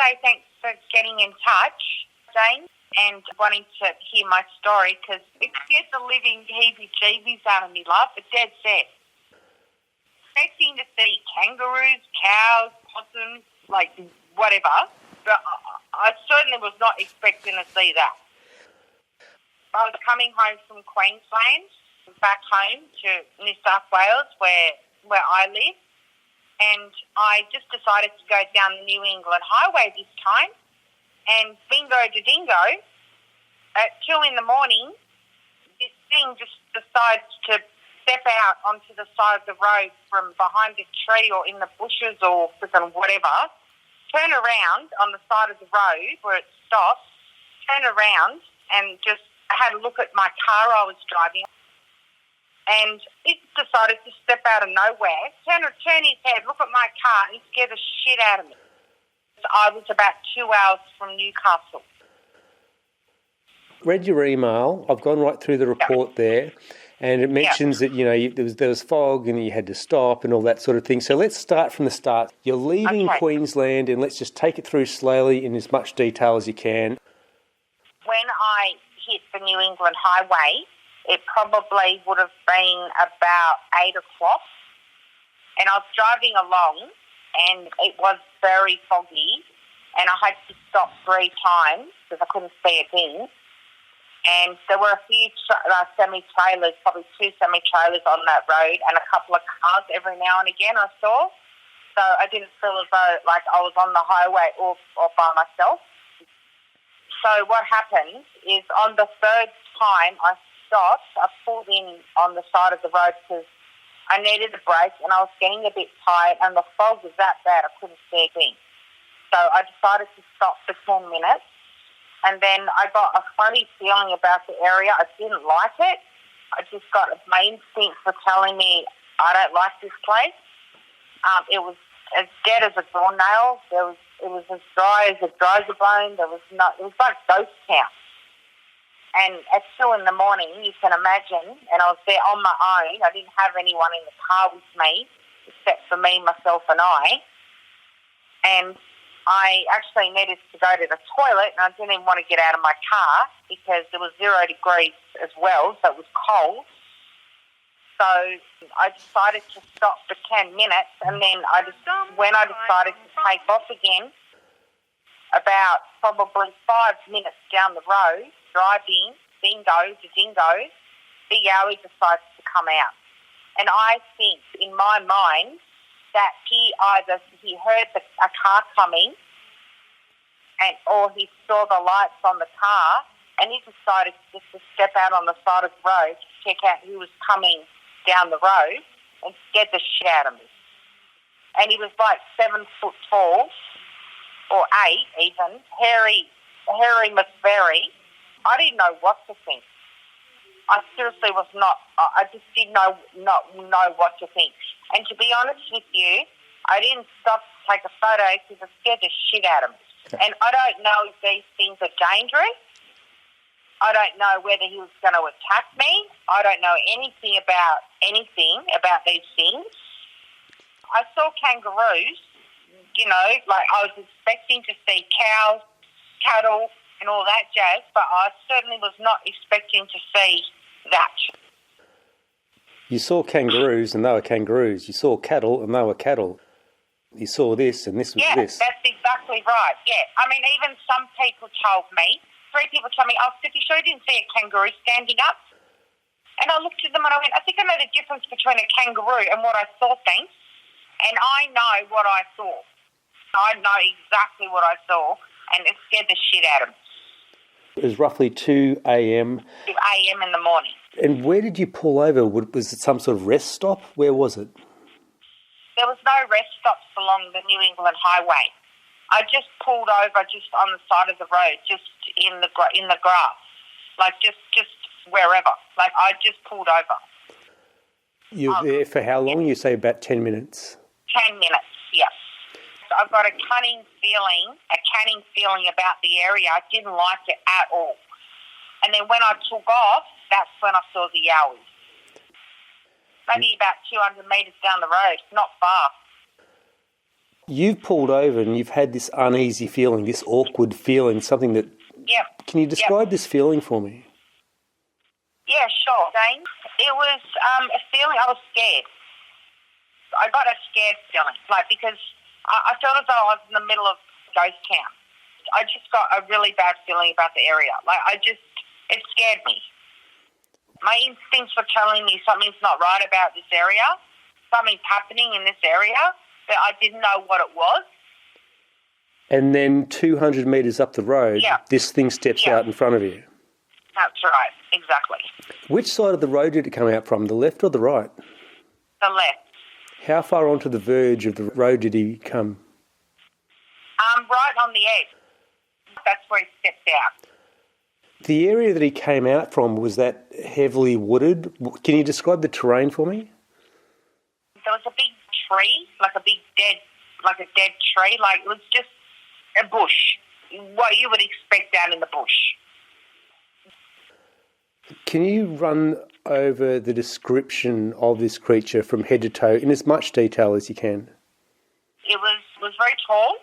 say thanks for getting in touch, Jane, and wanting to hear my story, because it scares the living heebie-jeebies out of me, love, but dead set. Expecting to see kangaroos, cows, possums, like whatever, but I certainly was not expecting to see that. I was coming home from Queensland, back home to New South Wales, where I live, and I just decided to go down the New England Highway this time, and bingo to dingo, at 2 a.m, this thing just decides to step out onto the side of the road from behind a tree or in the bushes or freaking whatever, turn around on the side of the road where it stops, turn around and just had a look at my car I was driving, and it decided to step out of nowhere, turn his head, look at my car, and scare the shit out of me. I was about 2 hours from Newcastle. Read your email. I've gone right through the report there, and it mentions that, there was fog and you had to stop and all that sort of thing. So let's start from the start. You're leaving Queensland, and let's just take it through slowly in as much detail as you can. When I hit the New England Highway, it probably would have been about 8 o'clock, and I was driving along, and it was very foggy, and I had to stop 3 times because I couldn't see a thing. And there were a few semi-trailers, probably 2 semi-trailers on that road, and a couple of cars every now and again I saw. So I didn't feel as though like I was on the highway or by myself. So what happened is on the 3rd time I stopped, I pulled in on the side of the road because I needed a break and I was getting a bit tired, and the fog was that bad I couldn't see a thing. So I decided to stop for 10 minutes, and then I got a funny feeling about the area. I didn't like it. I just got my instinct for telling me I don't like this place. It was as dead as a doornail. It was as dry as a bone. It was like ghost town. And at 2 a.m, you can imagine, and I was there on my own. I didn't have anyone in the car with me except for me, myself, and I. And I actually needed to go to the toilet, and I didn't even want to get out of my car because it was 0 degrees as well, so it was cold. So I decided to stop for 10 minutes, and then when I decided to take off again, about probably 5 minutes down the road, driving, bingo to dingo, the Yowie decides to come out. And I think, in my mind, that he heard a car coming, or he saw the lights on the car, and he decided just to step out on the side of the road to check out who was coming down the road, and scared the shit out of me. And he was like 7 foot tall, or 8 even, hairy McVerry. I didn't know what to think. I seriously was not. I just did not know what to think. And to be honest with you, I didn't stop to take a photo because it scared the shit out of me. And I don't know if these things are dangerous. I don't know whether he was going to attack me. I don't know anything about these things. I saw kangaroos, like I was expecting to see cows, cattle, and all that jazz, but I certainly was not expecting to see that. You saw kangaroos and they were kangaroos. You saw cattle and they were cattle. You saw this and this was this. Yeah, that's exactly right, yeah. I mean, even some people told me, 3 people told me, Steph, you sure didn't see a kangaroo standing up? And I looked at them and I went, I think I know the difference between a kangaroo and what I saw, thanks. And I know what I saw. I know exactly what I saw, and it scared the shit out of me. It was roughly 2 a.m. 2 a.m. in the morning. And where did you pull over? Was it some sort of rest stop? Where was it? There was no rest stops along the New England Highway. I just pulled over just on the side of the road, just in the grass, like just wherever. Like I just pulled over. You were there for how long? You say about 10 minutes. 10 minutes, yeah. So I've got a cunning feeling about the area. I didn't like it at all. And then when I took off, that's when I saw the Yowie. Maybe about 200 metres down the road, not far. You've pulled over and you've had this uneasy feeling, this awkward feeling, something that... Yep. Can you describe this feeling for me? Yeah, sure, Dane. It was a feeling, I was scared. I got a scared feeling, because I felt as though I was in the middle of ghost town. I just got a really bad feeling about the area. It scared me. My instincts were telling me something's not right about this area. Something's happening in this area, but I didn't know what it was. And then 200 metres up the road, this thing steps out in front of you. That's right, exactly. Which side of the road did it come out from, the left or the right? The left. How far onto the verge of the road did he come? Right on the edge. That's where he stepped out. The area that he came out from, was that heavily wooded? Can you describe the terrain for me? There was a big tree, like a dead tree. It was just a bush, what you would expect down in the bush. Can you run over the description of this creature from head to toe in as much detail as you can? It was very tall.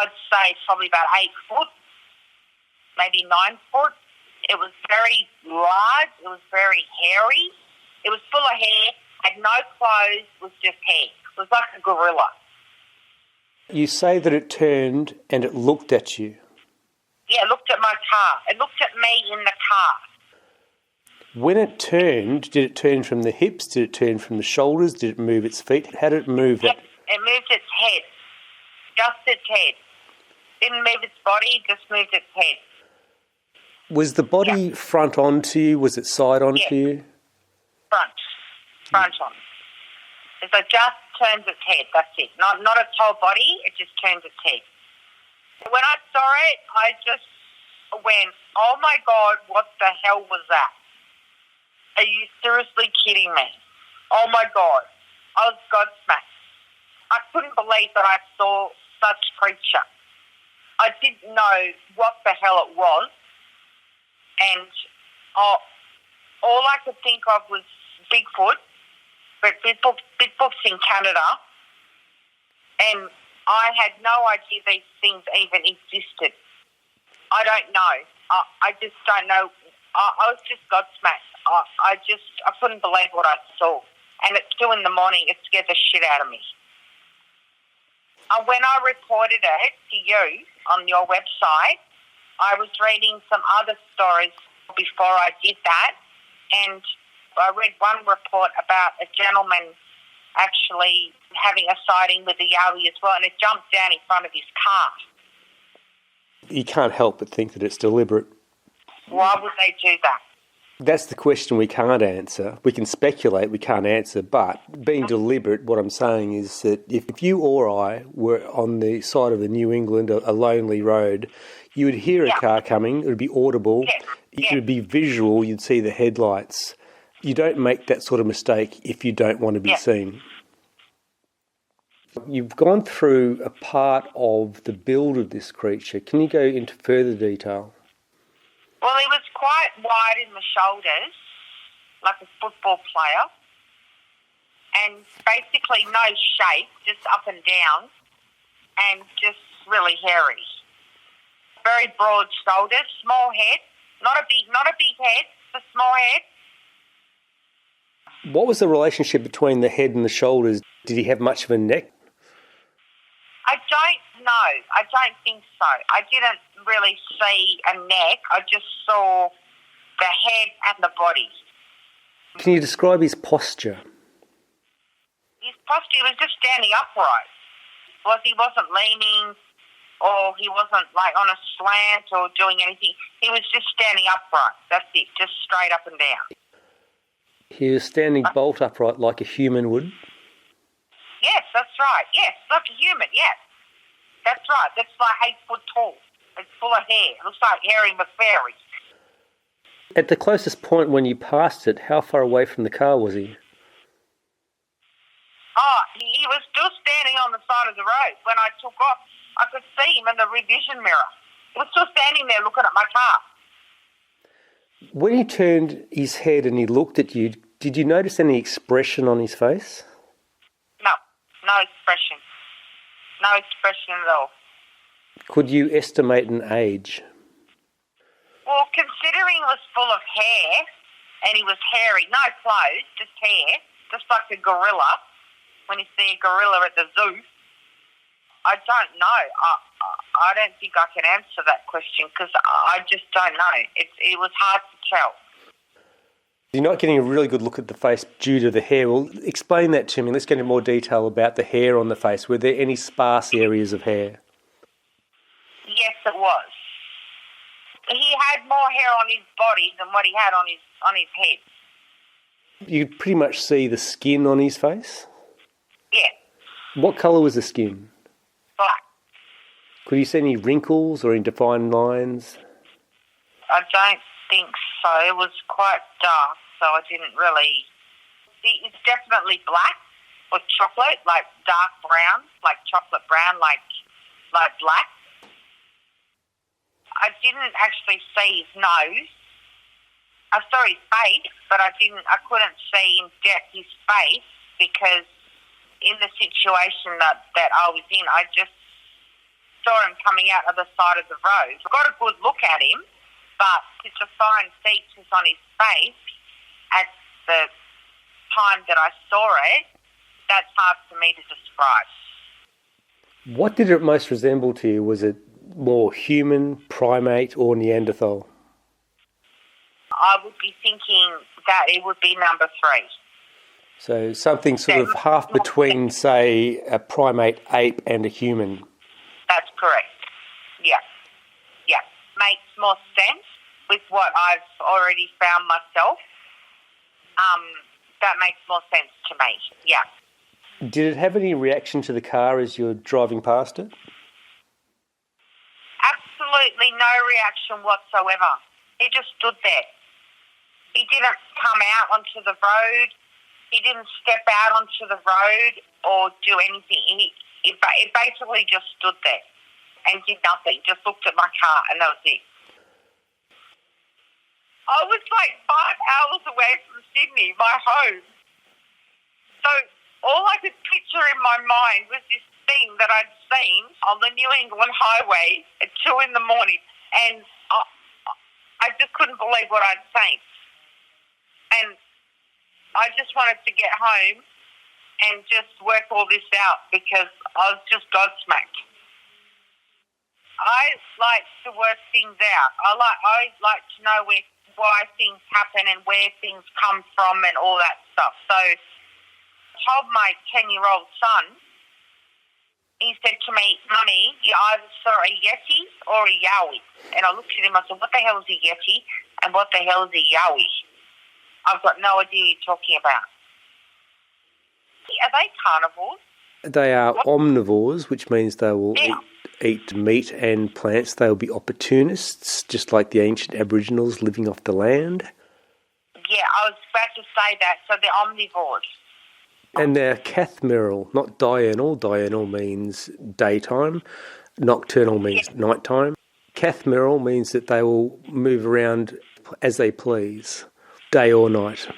I'd say probably about 8 foot, maybe 9 foot. It was very large. It was very hairy. It was full of hair, had no clothes, was just hair. It was like a gorilla. You say that it turned and it looked at you. Yeah, it looked at my car. It looked at me in the car. When it turned, did it turn from the hips? Did it turn from the shoulders? Did it move its feet? How did it move that? It moved its head. Just its head. Didn't move its body, just moved its head. Was the body front on to you? Was it side on to you? Front on. So it just turns its head, that's it. Not its whole body, it just turns its head. When I saw it, I just went, oh my God, what the hell was that? Are you seriously kidding me? Oh my God. I was gobsmacked. I couldn't believe that I saw such creature. I didn't know what the hell it was. And all I could think of was Bigfoot, but Bigfoot's in Canada. And I had no idea these things even existed. I don't know. I just don't know. I was just gobsmacked. I couldn't believe what I saw. And at 2 a.m, it scared the shit out of me. When I reported it to you on your website, I was reading some other stories before I did that, and I read one report about a gentleman actually having a sighting with a Yowie as well, and it jumped down in front of his car. You can't help but think that it's deliberate. Why would they do that? That's the question we can't answer. We can speculate, we can't answer, but being deliberate, what I'm saying is that if you or I were on the side of the New England, a lonely road, you would hear a car coming, it would be audible, it would be visual, you'd see the headlights. You don't make that sort of mistake if you don't want to be seen. You've gone through a part of the build of this creature. Can you go into further detail? Well, he was quite wide in the shoulders, like a football player, and basically no shape, just up and down, and just really hairy. Very broad shoulders, small head, not a big head, just a small head. What was the relationship between the head and the shoulders? Did he have much of a neck? I don't know. I don't think so. I didn't really see a neck. I just saw the head and the body. Can you describe his posture? His posture was just standing upright. He wasn't leaning, or he wasn't like on a slant or doing anything. He was just standing upright. That's it, just straight up and down. He was standing bolt upright like a human would? Yes, that's right. Yes, like a human, yes. That's right. That's like 8 foot tall. It's full of hair. It looks like Harry McFairy. At the closest point when you passed it, how far away from the car was he? Oh, he was still standing on the side of the road. When I took off, I could see him in the rear vision mirror. He was still standing there looking at my car. When he turned his head and he looked at you, did you notice any expression on his face? No expression. No expression at all. Could you estimate an age? Well, considering he was full of hair, and he was hairy, no clothes, just hair, just like a gorilla, when you see a gorilla at the zoo, I don't know. I don't think I can answer that question because I just don't know. It was hard to tell. You're not getting a really good look at the face due to the hair. Well, explain that to me. Let's get into more detail about the hair on the face. Were there any sparse areas of hair? Yes, it was. He had more hair on his body than what he had on his head. You could pretty much see the skin on his face? Yeah. What colour was the skin? Black. Could you see any wrinkles or any defined lines? I don't think so. It was quite dark, so I didn't really... It's definitely black with chocolate, like dark brown, like chocolate brown, like black. I didn't actually see his nose. I saw his face, but I couldn't see in depth his face because in the situation that I was in, I just saw him coming out of the side of the road. I got a good look at him, but to define features on his face at the time that I saw it, that's hard for me to describe. What did it most resemble to you? Was it more human, primate, or Neanderthal? I would be thinking that it would be number 3. So something sort of half between, say, a primate ape and a human. That's correct. Yeah. Yeah. Makes more sense with what I've already found myself. That makes more sense to me. Yeah. Did it have any reaction to the car as you were driving past it? Absolutely no reaction whatsoever. He just stood there. He didn't come out onto the road. He didn't step out onto the road or do anything. He basically just stood there and did nothing, just looked at my car, and that was it. I was like 5 hours away from Sydney, my home. So all I could picture in my mind was this thing that I'd seen on the New England highway at 2 in the morning, and I just couldn't believe what I'd seen. And I just wanted to get home and just work all this out because I was just gobsmacked. I like to work things out. I like to know why things happen and where things come from and all that stuff. So I told my 10-year-old son, he said to me, "Mummy, you either saw a Yeti or a Yowie." And I looked at him, I said, "What the hell is a Yeti and what the hell is a Yowie? I've got no idea what you're talking about." Are they carnivores? They are omnivores, which means they will eat meat and plants. They will be opportunists, just like the ancient Aboriginals living off the land. Yeah, I was about to say that. So they're omnivores. And they're cathmeral, not diurnal. Diurnal means daytime. Nocturnal means nighttime. Cathmeral means that they will move around as they please, day or night.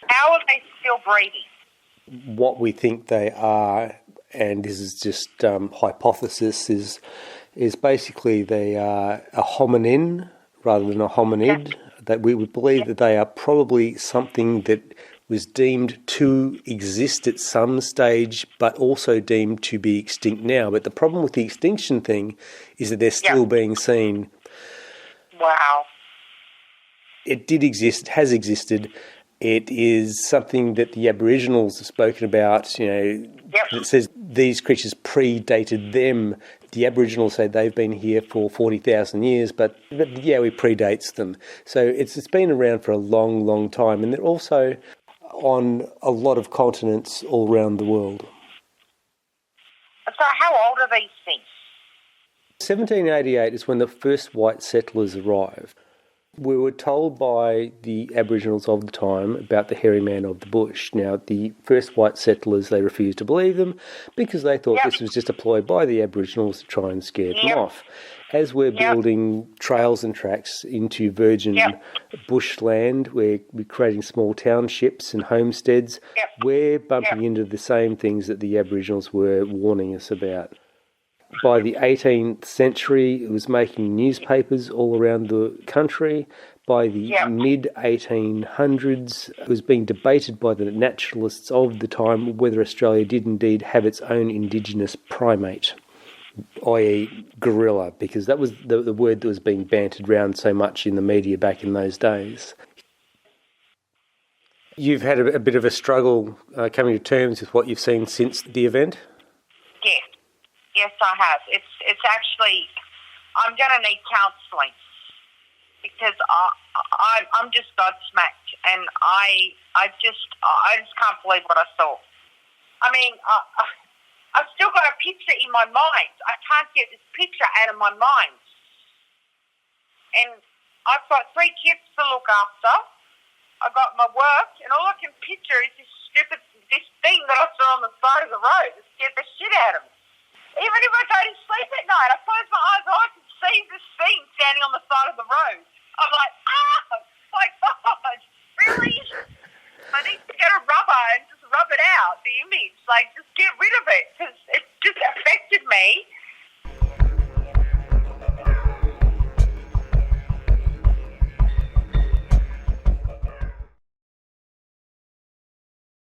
How are they still breathing? What we think they are, and this is just hypothesis, is basically they are a hominin rather than a hominid. That we would believe that they are probably something that was deemed to exist at some stage, but also deemed to be extinct now. But the problem with the extinction thing is that they're still being seen. Wow. It did exist, it has existed. It is something that the Aboriginals have spoken about, that says these creatures predated them. The Aboriginals say they've been here for 40,000 years, but the Yowie predates them. So it's been around for a long, long time, and they're also on a lot of continents all around the world. So how old are these things? 1788 is when the first white settlers arrived. We were told by the Aboriginals of the time about the hairy man of the bush. Now, the first white settlers, they refused to believe them because they thought this was just a ploy by the Aboriginals to try and scare them off. As we're building trails and tracks into virgin bushland, we're creating small townships and homesteads, we're bumping into the same things that the Aboriginals were warning us about. By the 18th century, it was making newspapers all around the country. By the mid-1800s, it was being debated by the naturalists of the time whether Australia did indeed have its own indigenous primate, i.e. gorilla, because that was the word that was being bantered around so much in the media back in those days. You've had a bit of a struggle coming to terms with what you've seen since the event? Yes, I have. It's actually, I'm going to need counselling because I'm just gobsmacked, and I just can't believe what I saw. I mean, I've still got a picture in my mind. I can't get this picture out of my mind. And I've got 3 kids to look after. I've got my work, and all I can picture is this thing that I saw on the side of the road. It scared the shit out of me. Even if I go to sleep at night, I close my eyes, all I can see is this thing standing on the side of the road. I'm like, my God, really? I need to get a rubber and just rub it out, the image. Like, just get rid of it.